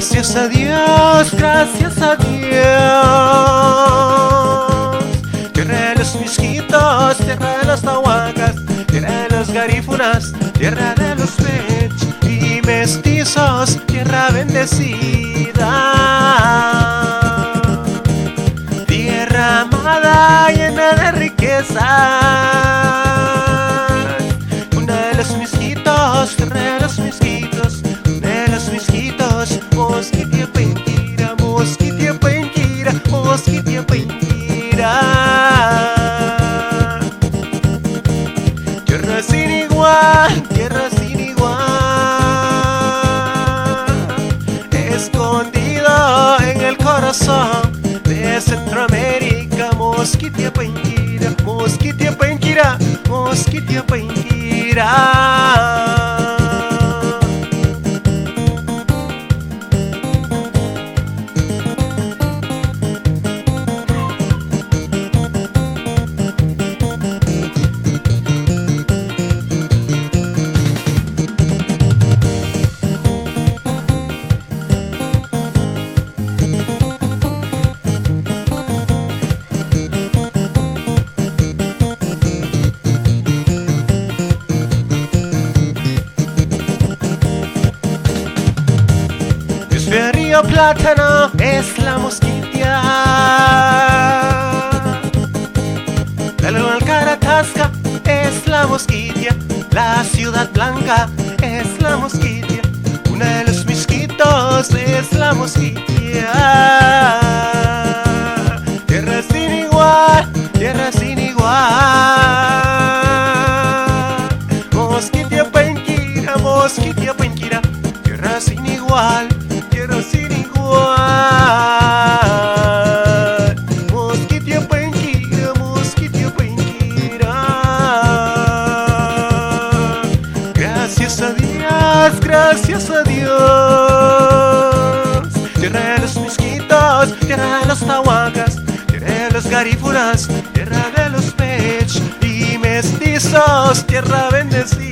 Gracias a Dios, gracias a Dios. Tierra de los misquitos, tierra de los tahuacas, tierra de los garífunas, tierra de los pech y mestizos, tierra bendecida. Tierra amada, llena de riqueza. Una de los misquitos, tierra de los misquitos, una de los misquitos, mosquitia pentira, mosquitia pentira, mosquitia pentira. Tierra sin igual, tierra sin igual, escondido en el corazón de Centroamérica. Mosquitia pentira, mosquitia pentira, mosquitia pentira. El río Plátano es la Mosquitia, la luna Alcaratasca es la Mosquitia, la Ciudad Blanca es la Mosquitia, una de los misquitos es la Mosquitia. Tierra sin igual, tierra sin igual, Mosquitia Penquira, Mosquitia Penquira, tierra sin igual, tierra sin igual, Mosquitia Penquira, Mosquitia Penquira. Gracias a Dios, gracias a Dios. Tierra de los misquitos, tierra de los tahuacas, tierra de los garífunas, tierra de los pech y mestizos, tierra bendecida.